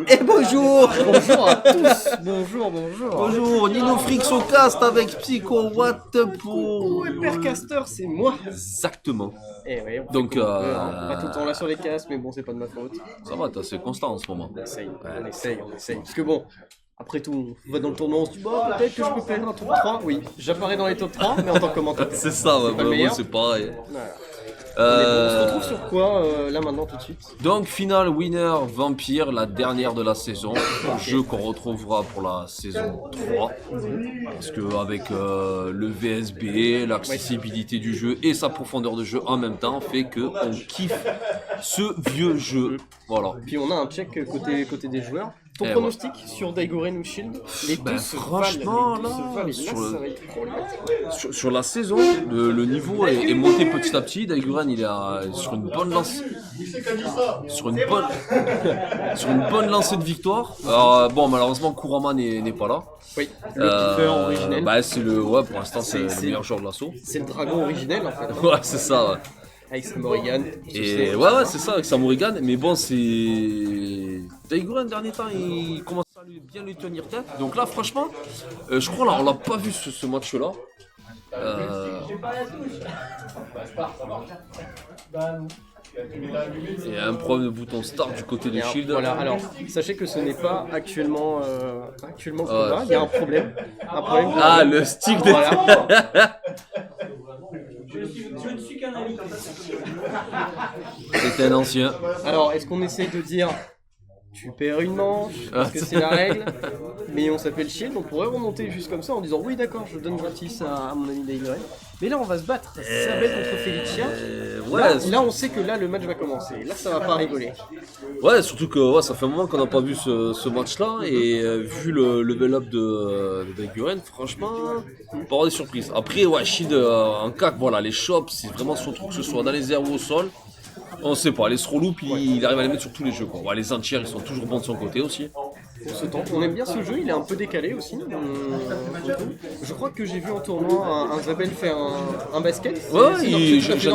Et bonjour. Bonjour à tous. Bonjour. Bonjour, Nino Frix au cast avec Psycho What pour... Ouais, Père Caster, c'est moi. Exactement. Et ouais, on fait Donc, comme on peut, hein. Pas tout le temps là sur les casques, mais bon, c'est pas de ma faute. Ça va, t'es assez constant en ce moment. On essaye. Parce que bon, après tout, on va dans le tournoi, on se dit, bah, peut-être que je peux faire un top 3. Oui, j'apparais dans les top 3, mais en tant que commentateur. C'est ça, ouais, pas le moi meilleur. c'est pareil. Voilà. Mais bon, on se retrouve sur quoi là maintenant tout de suite? Donc, finale winner Vampire, la dernière de la saison. Jeu qu'on retrouvera pour la saison 3. Parce que avec le VSB, l'accessibilité du jeu et sa profondeur de jeu en même temps fait que on kiffe ce vieux jeu. Voilà. Puis on a un check côté des joueurs. Ton Et pronostic sur Daigoren ou Shield? Les deux se franchement, valent, là, et sur là, le- ça va être problématique. Sur la saison, le niveau est monté petit à petit. Daiguren il est sur une bonne lancée. Sur une bonne lancée de victoire. Alors, bon, malheureusement, Kurama n'est pas là. Oui, le keeper originel. Bah, pour l'instant, c'est le C'est- meilleur joueur de l'assaut. C'est le dragon originel en fait, Ouais, c'est ça, ouais. avec sa Morrigan. Et ouais, c'est ça, avec sa Morrigan. Mais bon, c'est. Daiguren, dernier temps, il commence à bien lui tenir tête. Donc là, franchement, je crois là, on l'a pas vu ce match-là. Il y a un problème de bouton start du côté de Et Shield. voilà, alors sachez que ce n'est pas actuellement le combat, Ouais. il y a un problème. De- Ah, le stick de. Voilà. Je ne suis qu'un ami. C'était un ancien. Alors, est-ce qu'on essaye de dire tu perds une manche, parce que c'est la règle, mais on s'appelle Shield, on pourrait remonter juste comme ça en disant oui d'accord, je donne gratis à mon ami Daigoren. Mais là on va se battre, Sabel contre Felicia. Là, on sait que là le match va commencer, là ça va pas rigoler. Ouais, surtout que ça fait un moment qu'on n'a pas vu ce match-là et vu le level up de Daiguren, franchement, on peut avoir des surprises. Après, ouais, Shield en CAC, voilà, les shops, c'est vraiment son truc, que ce soit dans les airs ou au sol. On sait pas, les throw loops, il arrive à les mettre sur tous les jeux, quoi. Ouais, les entières, ils sont toujours bons de son côté aussi. On se tente. On aime bien ce jeu, il est un peu décalé aussi. Je crois que j'ai vu en tournoi un Zabel faire un basket. Ouais, C'est dans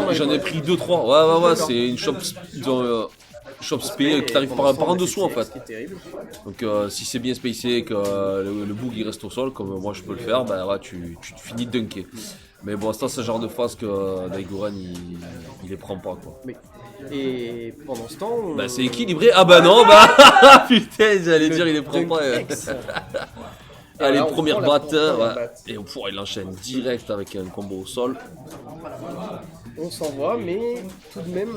les j'en ai points. pris 2-3. Ouais, c'est une shop, shop spé qui t'arrive par en dessous en fait. C'est terrible. Donc si c'est bien spacé et que le bug il reste au sol, comme moi je peux le faire, bah ouais, tu finis de dunker. Mais bon, c'est ce genre de phase que Daiguren il les prend pas quoi. Mais- Et pendant ce temps, Bah c'est équilibré. Ah bah non, bah putain, j'allais dire il les prend pas. Allez, Voilà, on première prend la batte, première ouais. batte. Et il enchaîne direct avec un combo au sol. on s'envoie, mais tout de même,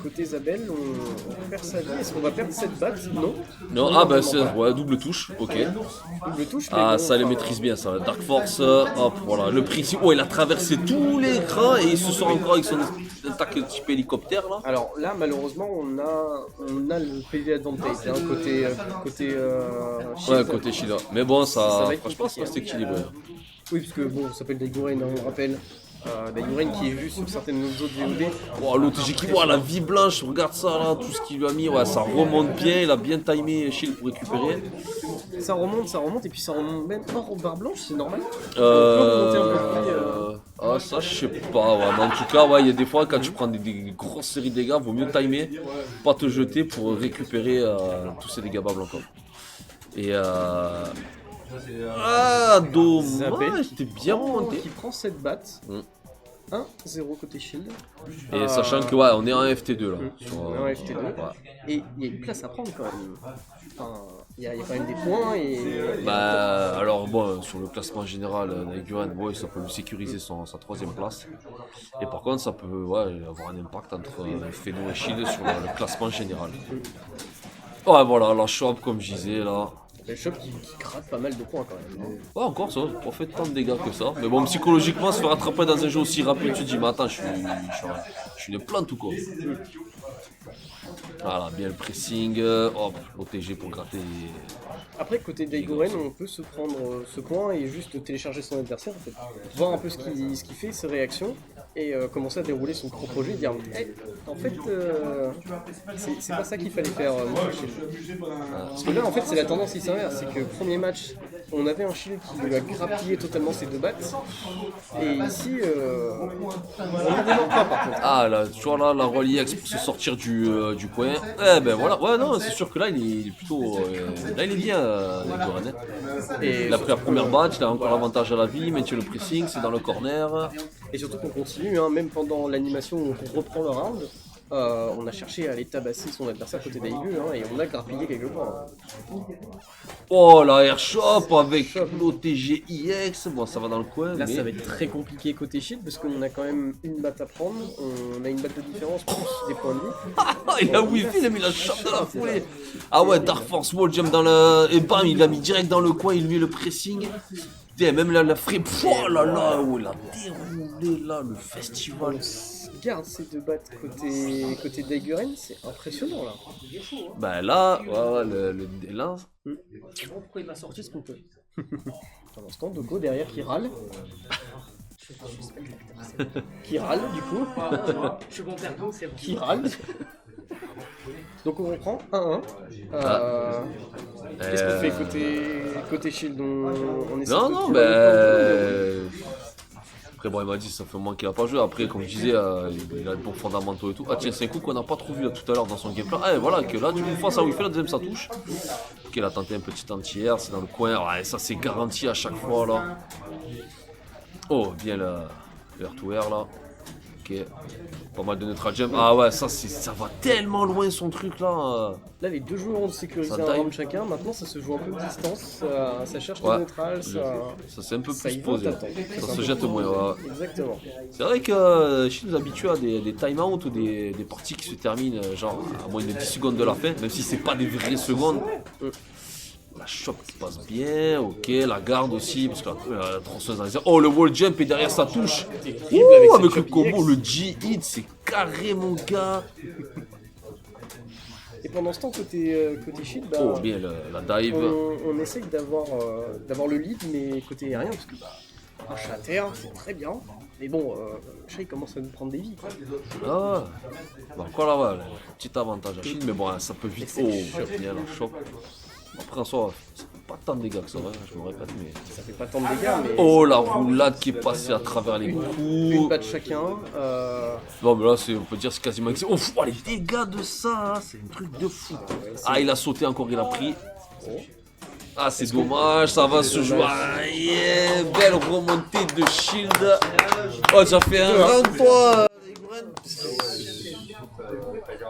côté Zabel, on perd sa vie. Est-ce qu'on va perdre cette batte? Non. Non, ah bah c'est ouais, double touche, ok. Double touche, mais Ah, bon, ça les enfin, maîtrise bien, ça. Dark Force, hop, voilà. Le principe. Oh, il a traversé tout l'écran et il se sort encore avec son attaque type hélicoptère là. Alors là, malheureusement, on a le PV advantage, hein, côté Ouais, Shield. côté Shida. Mais bon, Ça va être franchement, ça compliqué, reste équilibré. Oui, parce que bon, ça s'appelle Daigoren, hein, on rappelle. Daigoren qui est vu sur certaines autres VOD. Oh, l'OTG qui voit la vie blanche, regarde ça là, tout ce qu'il lui a mis, ouais, ça remonte bien, il a bien timé Shield pour récupérer. Ça remonte, et puis ça remonte même hors barre blanche, c'est normal. On peut remonter un peu plus, Ah, ça, je sais pas, ouais. Mais en tout cas, ouais, il y a des fois, quand tu prends des grosses séries de dégâts, vaut mieux timer, pas te jeter pour récupérer tous ces dégâts bas blancs. Quoi. Et ah, Zabel dommage, t'es bien remonté. qui prend cette batte. Mm. 1-0 côté Shield. Et sachant que, ouais, on est en FT2 là. On est en FT2. Ouais. Et il y a une place à prendre quand même. Enfin, il y a quand même des points et. Bah, alors bon, sur le classement général, Daiguren, ouais, ça peut lui sécuriser sa troisième place. Et par contre, ça peut ouais, avoir un impact entre Feno et Shield sur le classement général. Ouais, voilà, la shop, comme je disais là. Le shop qui gratte pas mal de points quand même. Ouais, encore ça, pas fait tant de dégâts que ça. Mais bon, psychologiquement, se faire attraper dans un jeu aussi rapide, tu te dis, mais attends, je suis une plante ou quoi? Voilà, bien le pressing, hop, l'OTG pour gratter. Après, côté Daigoren, on peut se prendre ce point et juste télécharger son adversaire, en fait. Voir un peu ce qu'il fait, ses réactions, et commencer à dérouler son propre projet et dire hey, en fait, c'est pas ça qu'il fallait faire. Parce que là, en fait, c'est la tendance qui s'inverse. C'est que premier match, on avait un shield qui lui a grappillé totalement ses 2 battes. Et ici, on ne démarre pas par contre. Ah là, tu vois là, la relief pour se sortir du coin. Eh ben voilà, ouais non, c'est sûr que là il est plutôt... là il est bien, Goran. Et Il a pris la première batte, il a encore l'avantage à la vie, maintient le pressing, c'est dans le corner. Et surtout qu'on continue, hein, même pendant l'animation où on reprend le round, on a cherché à aller tabasser son adversaire côté d'Aigu, hein, et on a grappillé quelque part. Oh la airshop avec l'OTG IX, bon ça va dans le coin. Là, mais... ça va être très compliqué côté shield parce qu'on a quand même une batte à prendre, on a une batte de différence plus des points de vie. Ah, il a wifi, il a mis la shop de la foulée. Ah ouais, Dark Force Wall Jump dans le... Et bam, il l'a mis direct dans le coin, il lui met le pressing. Putain, même là, la free... Oh là là, où il a déroulé là, le festival. Regarde ces 2 battes côté d'Aiguren, c'est impressionnant là. Bah là, ouais, là... Pourquoi il m'a sorti ce qu'on peut. Pendant ce temps, Doko derrière qui râle. Qui râle du coup. Je suis bon perdant, c'est bon. Qui râle. Donc on reprend 1-1. Qu'est-ce qu'on fait côté shield, on essaie Non, de non, tirer le bah... Après, bon, il m'a dit ça fait un moment qu'il a pas joué. Après, comme je disais, il a de bons fondamentaux et tout. Ah, tiens, c'est un coup qu'on n'a pas trop vu là, tout à l'heure dans son gameplay. Ah, et voilà, que là, du coup, face à Wi-Fi, la deuxième, ça touche. Ok, il a tenté un petit anti-air, c'est dans le coin. Ouais, ça, c'est garanti à chaque fois là. Oh, bien le air-to-air là. Ok, pas mal de neutral jump. Ah ouais, ça va tellement loin son truc là. Là, les 2 joueurs ont sécurisé Ça un taille. round chacun. Maintenant, ça se joue un peu de distance. Ça cherche Ouais. le neutral. Ça c'est un peu Ça plus y va, posé. t'attends. Ça se jette moins. Ouais. Exactement. C'est vrai que je suis habitué à des time-out ou des parties qui se terminent genre à moins de 10 secondes de la fin, même si c'est pas des vraies secondes. La shop qui passe bien, ok, la garde aussi, parce que la tronçonneuse dans les airs. Oh, le wall jump et derrière ça touche. Terrible Ouh, avec avec cette le chop combo, EX. le G-hit, c'est carré mon gars. Et pendant ce temps, côté shield, bah, Oh, bien la dive. on essaye d'avoir le lead, mais côté aérien, parce que un chat à terre, c'est très bien. Mais bon, le chat il commence à nous prendre des vies. Quoi. Ah, bon, encore là, ouais, petit avantage à shield, mais bon, ça peut vite. Oh, bien la shop. Après, en soi, ça fait pas tant de dégâts que ça, ouais, je me répète, mais. Ça fait pas tant de dégâts, mais. Oh, la roulade qui est passée à travers les Une coups. batte chacun. Non, mais là, on peut dire c'est quasiment. Oh, fou, les dégâts de ça, hein, c'est un truc de fou. Ah, il a sauté encore, il a pris. Ah, c'est dommage, ça va se jouer. Ah, yeah, belle remontée de shield. Oh, ça fait un round, toi.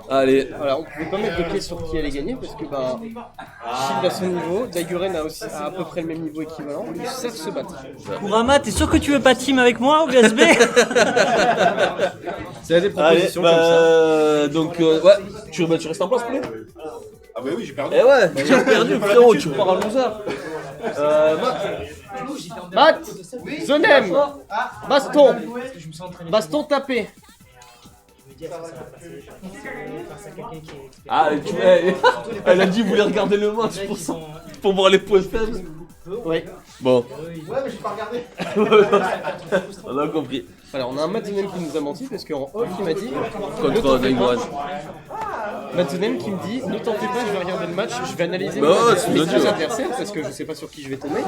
Allez, Voilà, on pouvait pas mettre de pied sur qui allait gagner parce que bah Shield à son niveau, Daiguren a aussi à peu près le même niveau équivalent, ils savent se battre. Kurama, t'es sûr que tu veux pas team avec moi au BSB? C'est des propositions comme donc, ouais, tu restes en place, poulet? Ah bah oui, j'ai perdu. Eh ouais, j'ai perdu, frérot, tu pars à loser. ça. Bat, Zonem, baston, baston tapé. Ah, elle a dit vous voulez regarder le match pour voir les points faibles. Ouais. Bon, Ouais, mais j'ai pas regardé. on a compris. Voilà, on a un Matsunem qui nous a menti parce qu'en off il m'a dit Contre Daiguren. Matsunem qui me dit ne t'en fais pas, je vais regarder le match, je vais analyser Bah ouais, c'est mes bien deux sûr. adversaires parce que je sais pas sur qui je vais tomber.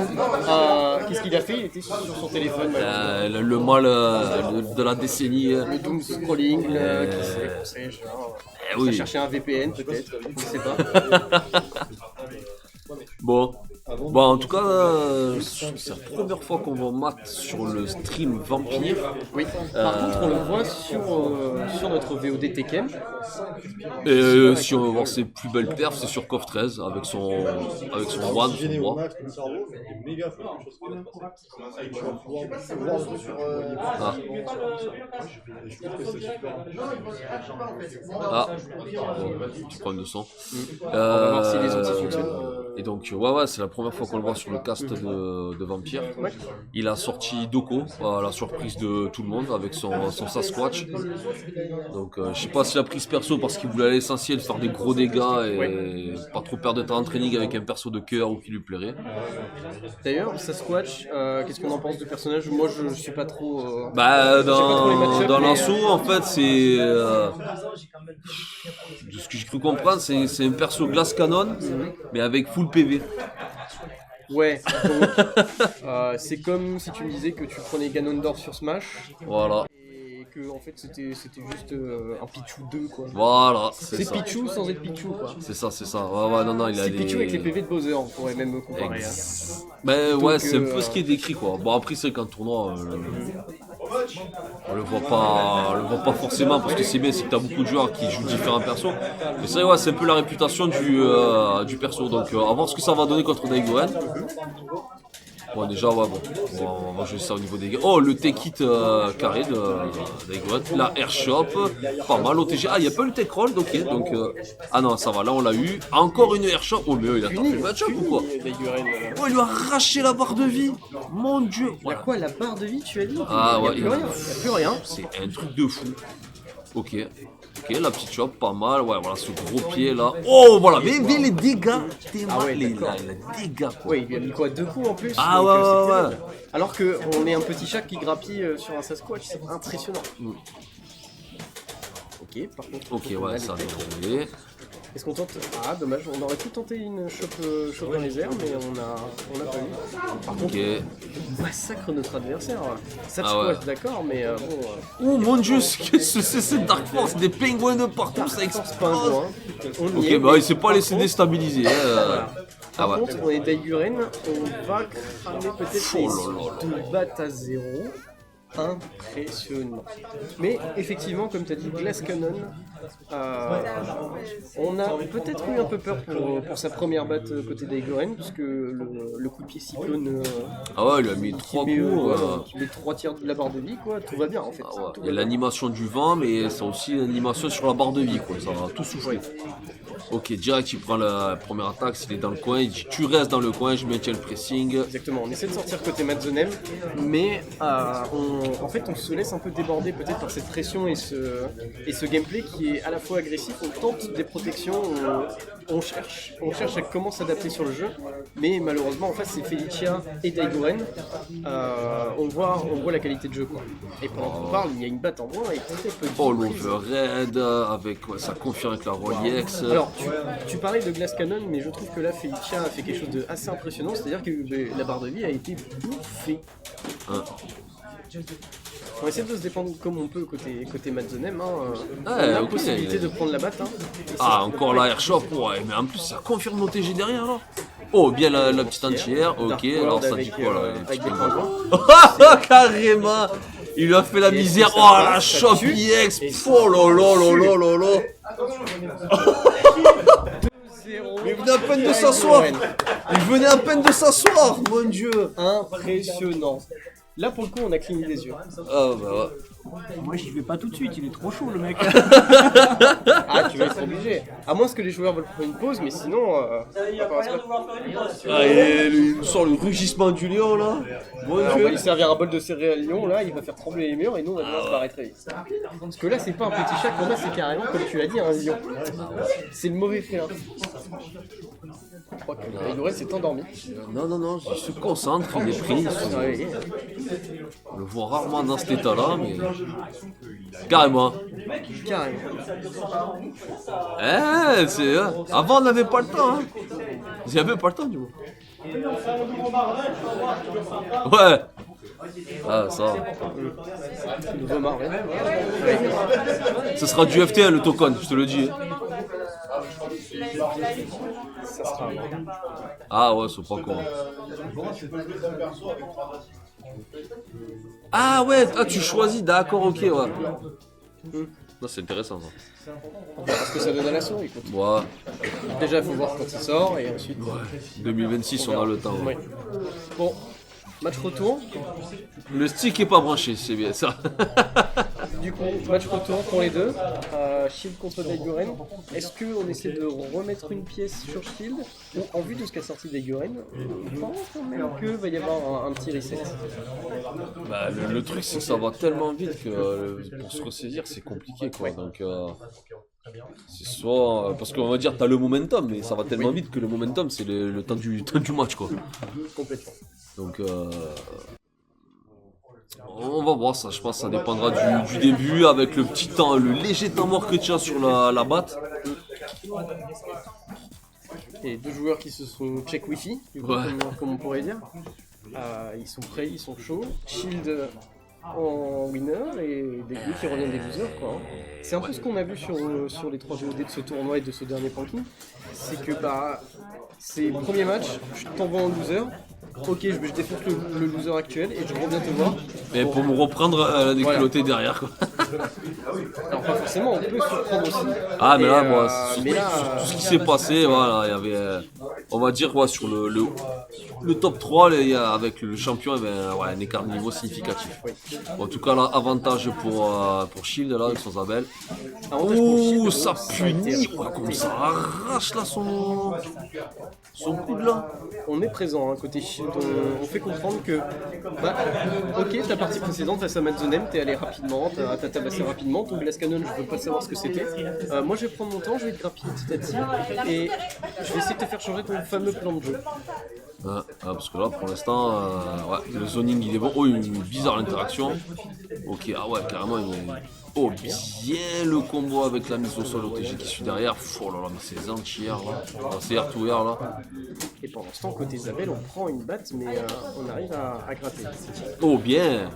Qu'est-ce qu'il a fait? Il était sur son téléphone. Le mal de la décennie. Le doom scrolling, qui sais-je. Eh Il a oui. cherché un VPN peut-être, je sais pas. Bon. Bon, en tout cas, c'est la première fois qu'on voit Matt sur le stream Vampire. Oui. Par contre, on le voit sur notre VOD Tekken. Et si on veut voir ses plus belles perfs, c'est sur KOF 13 avec son one, son bras. Max, mon cerveau, c'était méga fort. Ah. Je trouve que c'est super. Ah, bon, petit problème de son. On va voir si les outils fonctionnent. Et donc, ouais, c'est la première fois qu'on le voit sur le cast de Vampire. Il a sorti Doko, à la surprise de tout le monde, avec son Sasquatch. Donc, je sais pas s'il a pris ce perso parce qu'il voulait à l'essentiel faire des gros dégâts et pas trop perdre de temps en training avec un perso de cœur ou qui lui plairait. D'ailleurs, Sasquatch, qu'est-ce qu'on en pense du personnage? Moi, je suis pas trop. Bah, J'ai pas trop les match-ups, dans mais, l'assaut, en fait, c'est. De ce que j'ai cru comprendre, c'est un perso glace canon, mais avec full PV. Ouais, donc c'est comme si tu me disais que tu prenais Ganondorf sur Smash Voilà, et que en fait c'était juste un Pichu 2 quoi. voilà, c'est C'est ça. Pichu sans être Pichu quoi. C'est ça, c'est ça. Ouais, ouais, non, il a C'est des... Pichu avec les PV de Bowser, on pourrait même me comparer. Hein. Ben Donc, ouais, c'est un peu ce qui est décrit quoi. Bon après c'est qu'en tournoi, on le voit pas forcément parce que c'est bien, c'est que t'as beaucoup de joueurs qui jouent différents persos. Mais c'est vrai, ouais, c'est un peu la réputation du perso. Donc à voir ce que ça va donner contre Daigoren. Bon déjà ouais bon, on va jouer ça au niveau des gars. Oh le T-Kit carré de Daigoren. La Airshop, pas mal OTG. Ah il n'y a pas le Tech Roll, ok. Donc ah non ça va, là on l'a eu. Encore une Airshop. Oh mais il a tapé le match-up ou quoi? Oh il lui a arraché la barre de vie. Mon dieu. Il y a quoi, la barre de vie tu as dit? Ah ouais, il n'y a plus rien. C'est un truc de fou. Ok. Ok, la petite shop, pas mal. Ouais, voilà, ce gros pied là. Oh, voilà, mais les dégâts. Ah ouais, les d'accord. dégâts, quoi. Oui, il lui a mis quoi, 2 coups en plus Ah donc, ouais, c'est ouais, terrible. ouais. Alors qu'on est un petit chat qui grappille sur un Sasquatch, c'est impressionnant. Ok, par contre. Ok, on a ouais, les ça têtes. va tomber. Est-ce qu'on tente? Ah, dommage, on aurait pu tenter une chope dans les airs, mais on a pas eu. Par contre, Ok. on massacre notre adversaire. Sasquatch, Ah ouais. d'accord, mais bon. Oh mon dieu, qu'est-ce que c'est cette Dark Force? Des pingouins de partout, ça Force pas un explose. point. On y est, Ok, bah mais il s'est pas par laissé contre- déstabiliser. Voilà. Ah Par ouais. contre, on est Daiguren, on va cramer peut-être Oh les là là de batte à 0. Impressionnant. Mais effectivement, comme tu as dit, Glass Cannon, on a peut-être eu un peu peur pour sa première batte côté Daiguren, puisque le coup de pied cyclone Ah ouais, il a mis qui 3 met, coups. qui met 3 tiers de la barre de vie, quoi, tout va bien en fait. Ah ouais. Tout Il y a va bien. l'animation du vent, mais c'est aussi l'animation sur la barre de vie, quoi. Ça va tout souffler. Ok, direct, il prend la première attaque, s'il est dans le coin, il dit tu restes dans le coin, je maintiens le pressing. Exactement, on essaie de sortir côté Matzonem, mais en fait on se laisse un peu déborder peut-être par cette pression et ce gameplay qui est à la fois agressif, on tente des protections, on cherche à comment s'adapter sur le jeu, mais malheureusement en face c'est Felicia et Daiguren, on voit la qualité de jeu quoi. Et pendant qu'on parle, il y a une batte en bois et très peu de Oh prise. l'overhead, avec ouais, ça confirme avec la Rolex. Alors, tu parlais de Glass Cannon, mais je trouve que là, Felicia a fait quelque chose d'assez impressionnant, c'est-à-dire que la barre de vie a été bouffée. Hein. On essaie de se défendre comme on peut côté Matzonem. Hein. On Ouais, a ok. possibilité de prendre la batte. Hein. Et Ah, c'est- encore la airshop, ouais, mais en plus ça confirme l'OTG derrière là. Oh, bien la petite entière, ok, Dark alors World ça avec, dit quoi là les avec petits des pingouins. pingouins. Carrément. Il lui a fait la Et misère. est-ce que Oh ça la passe, ça shop tue EX. Et Oh là là là là là là. 0. Il venait à peine de s'asseoir. Il venait à peine de s'asseoir, mon dieu. Impressionnant. Là, pour le coup, on a cligné des yeux. Ah bah ouais. Moi j'y vais pas tout de suite, il est trop chaud le mec. Ah, tu vas être obligé. À moins que les joueurs veulent prendre une pause, mais sinon, on va se battre. Ah, il nous sort le rugissement du lion là. Mon Alors, on va dieu. lui servir un bol de céréales lion, là, il va faire trembler les murs et nous on va devoir se barrer très vite. Parce que là, c'est pas un petit chat qu'on a, c'est carrément, comme tu l'as dit, un lion. C'est le mauvais félin. Je crois que Daiguren s'est endormi. Non, non, non, il se concentre, il est pris. Ah oui. On le voit rarement dans cet état-là, mais. Carrément. Carrément. Eh, c'est. Avant, on n'avait pas le temps, hein. Ils avaient pas le temps, du coup. Ouais. Ah, ça. Nouveau Marvel. Ce sera du FTL, le token, je te le dis. Ça sera. Ah, ouais, c'est pas con. Ah, ouais, ah, tu choisis, d'accord, ok, ouais. Non, c'est intéressant, ça. On verra ce que ça donne à l'assaut, écoute. Ouais. Déjà, il faut voir quand il sort et ensuite. 2026, on a le temps. Oui. Ouais. Bon, match retour. Le stick est pas branché, c'est bien ça. Du coup, match retour pour les deux. Shield contre Daiguren. Est-ce qu'on essaie de remettre une pièce sur Shield ou en vue de ce qu'a sorti Daiguren, je pense quand même qu'il va y avoir un petit reset. Bah, le truc, c'est que ça va tellement vite que pour se ressaisir, c'est compliqué, quoi. Donc, c'est soit. Parce qu'on va dire, t'as le momentum, mais ça va tellement vite que le momentum, c'est le temps du match, quoi. Complètement. Donc, on va voir ça. Je pense que ça dépendra du début, avec le petit temps, le léger temps mort que tu as sur la batte. Et 2 joueurs qui se sont check wifi, du coup, Ouais. comme on pourrait dire. Ils sont prêts, ils sont chauds. Shield en winner et Degu qui revient des losers, quoi. Hein. C'est un peu ce qu'on a vu sur les 3 VOD de ce tournoi et de ce dernier ranking. C'est que c'est le premier match, je t'envoie en loser. Ok, je défonce le loser actuel et je reviens te voir. Mais pour me reprendre la déculottée derrière, quoi. Alors pas forcément, on peut surprendre aussi. Ah, mais Et, là, moi, mais là, tout ce qui s'est passé, voilà, il y avait, on va dire, ouais, sur le top 3, avec le champion, il y avait ouais, un écart de niveau significatif. Bon, en tout cas, là, avantage pour Shield, là, avec son Zabel. avantage pour Shield, Ouh, ça a été punit, ouais, comme ça arrache, là, son coude, là. On est présent, hein, côté Shield, on fait comprendre que, ok, ta partie précédente face à Matzonem, t'es allé rapidement, t'as tabassé rapidement, ton Glass Cannon, je veux pas savoir ce que c'était. Moi je vais prendre mon temps, je vais te grappiller petit à petit, et je vais essayer de te faire changer ton fameux plan de jeu. Parce que là, pour l'instant, ouais, le zoning il est bon. Oh, il est bizarre l'interaction. Ok, ah ouais, carrément, il est... Oh, bien le combo avec la mise au sol OTG qui suit derrière. Oh là là, mais c'est anti-air là. C'est air to air là. Et pendant ce temps, côté Zabel, on prend une batte, mais on arrive à gratter. Oh, bien.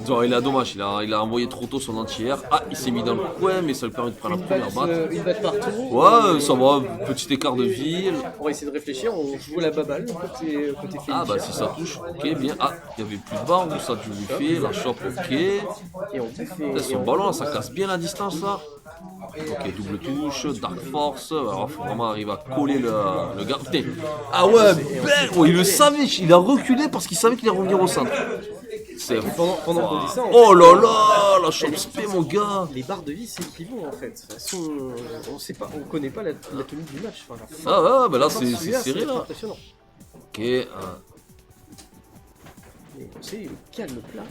Genre, il a dommage, il a envoyé trop tôt son anti-air. Ah, il s'est mis dans le coin, mais ça lui permet de prendre la première batte. Une batte partout. Ouais, ça va, petit écart de vie. On va essayer de réfléchir, on joue la baballe côté Félicia. Ah, bah si ça touche, ok, bien. Ah, il y avait plus de barre, où ça tu lui fais, la chope, ok. Et on fait... Putain, son ballon là, ça casse bien la distance là. Ok, double touche, Dark Force. Alors, faut vraiment arriver à coller le gars. Putain. Ah ouais, belle. Oh, il le savait, il a reculé parce qu'il savait qu'il allait revenir au centre. C'est Pendant qu'on dit ça, en oh là là, la chope spé, mon gars. les barres de vie, c'est le pivot en fait. Elles sont... on sait pas, on connaît pas la tenue du match. Enfin, la fin. Ah ouais, bah là, Encore c'est celui-là, serré là. impressionnant. Ok, Et on sait, calme plat.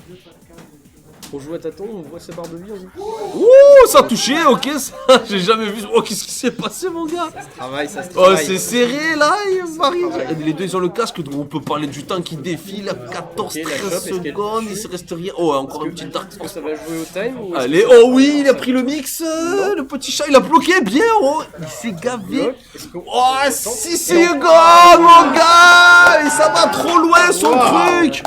On joue à tâtons, on voit sa barre de vie, on dit ouh, ça a touché, ok, ça, j'ai jamais vu. Oh, qu'est-ce qui s'est passé, mon gars? travail, ça se Oh, travaille. c'est serré là, Marie. Les deux ils ont le casque, donc on peut parler du temps qui défile à 14-13 Ok, la chope, est-ce qu'elle secondes, il tue? se reste rien. Oh, encore une petite Dark Est-ce que Force. ça va jouer au time ou Allez, oh oui, il a pris le mix, le petit chat, il a bloqué bien, oh, il s'est gavé. Oh, si c'est God, mon gars, et ça va trop loin son truc.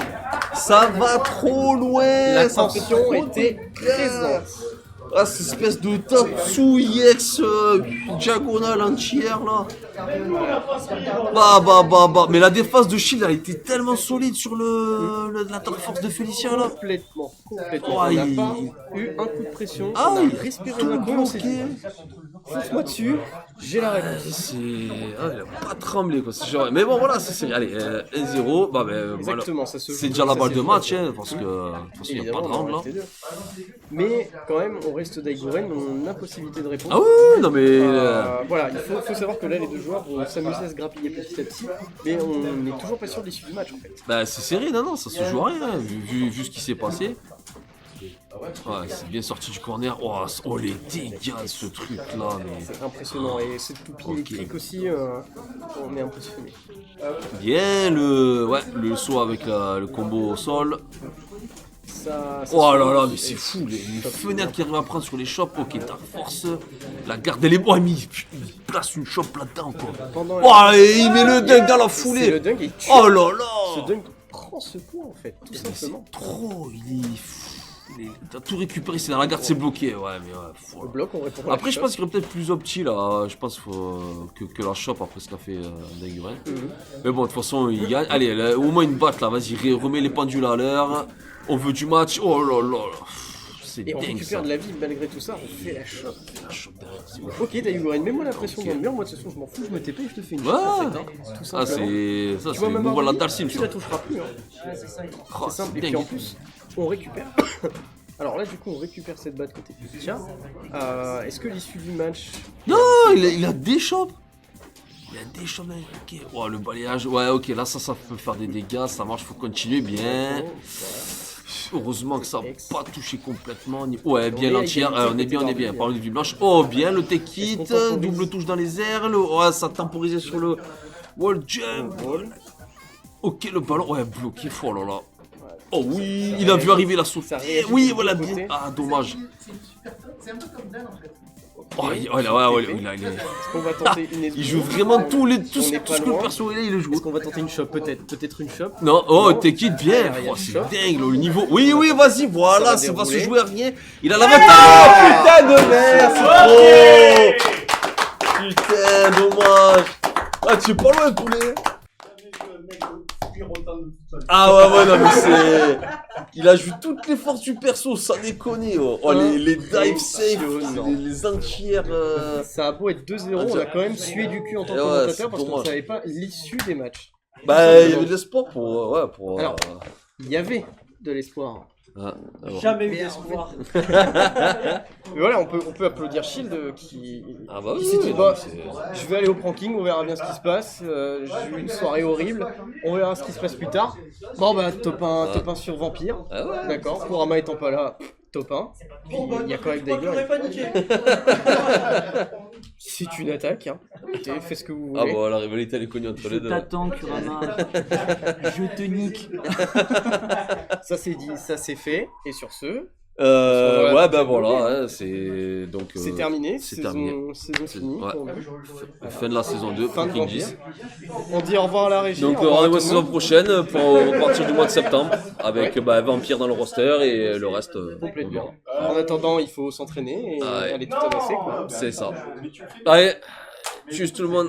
Ça va trop loin. la ça fait tension trop était de présente. Ah, cette espèce de Tatsu X diagonale entière là. Bah. Mais la défense de Shield a été tellement solide sur la Dark Force de Félicien là. Complètement. Oh, On n'a il- pas eu un coup de pression. Ah, on a il respiré tout un coup, on s'est bloqué. dit, fonce-moi dessus, j'ai la réponse. Ah, il a pas tremblé quoi. Mais bon voilà, c'est allez 1-0. Bah, Exactement, ça se joue. c'est déjà la ça balle s'est de joué. match hein, parce que de toute façon il n'y a pas Évidemment, de on en round là. restait deux. Mais quand même, on reste Daigoren, on a possibilité de répondre. Ah oui, non mais Voilà, il faut savoir que là, les deux joueurs vont s'amuser à se grappiller petit à petit, mais on n'est toujours pas sûr de l'issue du match en fait. bah, c'est serré, non, ça se joue à rien, hein, vu ce qui s'est passé. Ouais, c'est bien sorti du corner. Oh les dégâts de ce truc là, mais C'est impressionnant, et cette toupie électrique aussi, on est impressionné. bien le saut avec le combo au sol. Ça Oh se là là, joue, mais c'est et- fou, les fenêtres qu'il arrive à prendre sur les shops. Ok, Dark Force, la garde elle est bonne, il place une shop là-dedans quoi. Pendant Oh, et il met le dunk dans la c'est le foulée. dunk et il tue. Oh là Ce là. dunk prend ce coup en fait, tout Mais simplement. c'est trop, il est fou. T'as tout récupéré, c'est dans la garde, c'est bloqué. Ouais, mais ouais, fou. Le bloc, on répond à la Après, je shot. pense qu'il y aurait peut-être plus opti là. Je pense que la shop après ce qu'a fait Daiguren. Mais bon, de toute façon, il gagne. Allez, là, au moins une batte là, vas-y, remets les pendules à l'heure. On veut du match. Oh là là. C'est Et on dingue ça. récupère de la vie malgré tout ça, on fait la shot. La shop derrière, c'est ouf. Ok, Daigoren, mets-moi la pression dans le mur, moi de toute façon je m'en fous, je me TP et je te fais une shot Ouais. en fait, hein, tout Ah, simplement. c'est Tu vois, le même mouvement de la Harmony, Dalsim tu ça. la toucheras plus, hein. Oh, C'est simple, et dingue. puis en plus, on récupère. Alors là, du coup, on récupère cette batte côté Tiens, est-ce que l'issue du match. Non, il a des shops. Il a des shops, mec. Ok. Oh, le balayage. Ouais, ok, là, ça peut faire des dégâts. Ça marche, faut continuer bien. Heureusement que ça n'a pas touché complètement. Ouais, bien est à l'entière. égalité On est côté bien. Barbie, Par le du blanche. Oh, bien le tech hit. Est-ce qu'on temporise Double touche dans les airs. Ouais, ça temporisait sur le wall jump. Ok, le ballon. Ouais, bloqué. Oh là là. Oh oui, il a vu arriver la sauce. ça réagit Oui, de voilà. l'autre côté. Ah, dommage. C'est un peu comme Dan en fait. Ok, Oh, il a- Est-ce qu'on va tenter une il joue vraiment tout On ce n'est tout pas ce que le loin. perso il joue. Est-ce qu'on va tenter une shop peut-être une shop. Non, oh, Non. Tekid, bien. Derrière Oh, c'est Shop. dingue le niveau. Oui, vas-y, voilà, ça va se dérouler. jouer à rien. Il a l'avantage. Putain de merde, c'est trop. Putain, dommage. Ah, tu es pas loin, poulet. Ah ouais, non, mais c'est. Il a joué toutes les forces du perso, sans déconner. Oh, les dive safe, les entières. Ça a beau être 2-0, on a quand même sué du cul en tant que Ouais, commentateur c'est parce qu'on ne dommage. savait pas l'issue des matchs. Bah, il y avait de l'espoir pour. Ouais, pour. Alors. Il y avait de l'espoir. Ah, alors. Jamais eu d'espoir. Mais voilà, on peut applaudir Shield qui Ah bah qui oui, s'est dit oui, bah, c'est- je vais aller au pranking, on verra bien ce qui se passe. J'ai eu une soirée horrible, on verra ce qui se passe plus tard. Bon bah top 1 sur Vampire, Ah ouais. d'accord. Kurama étant pas là, top 1. Puis il y a quand même Dagger. C'est une attaque, hein. Écoutez, faites ce que vous Ah voulez. bon, la rivalité elle est connue entre Je les deux. t'attends, Kurama. Je te nique. Ça c'est dit, ça c'est fait. Et sur ce, Ouais, bah voilà, hein, c'est donc. c'est terminé. c'est Saison terminé. finie. Ouais. pour nous. Fin de la saison 2, Fin de King Vampire. 10. On dit au revoir à la régie. Donc au revoir à rendez-vous la tout le saison monde. prochaine pour partir du mois de septembre avec Vampire dans le roster et le reste. On Complètement. verra. En attendant, il faut s'entraîner et Ah ouais. aller tout amasser, quoi. C'est ça. Allez, tchuss tout le monde.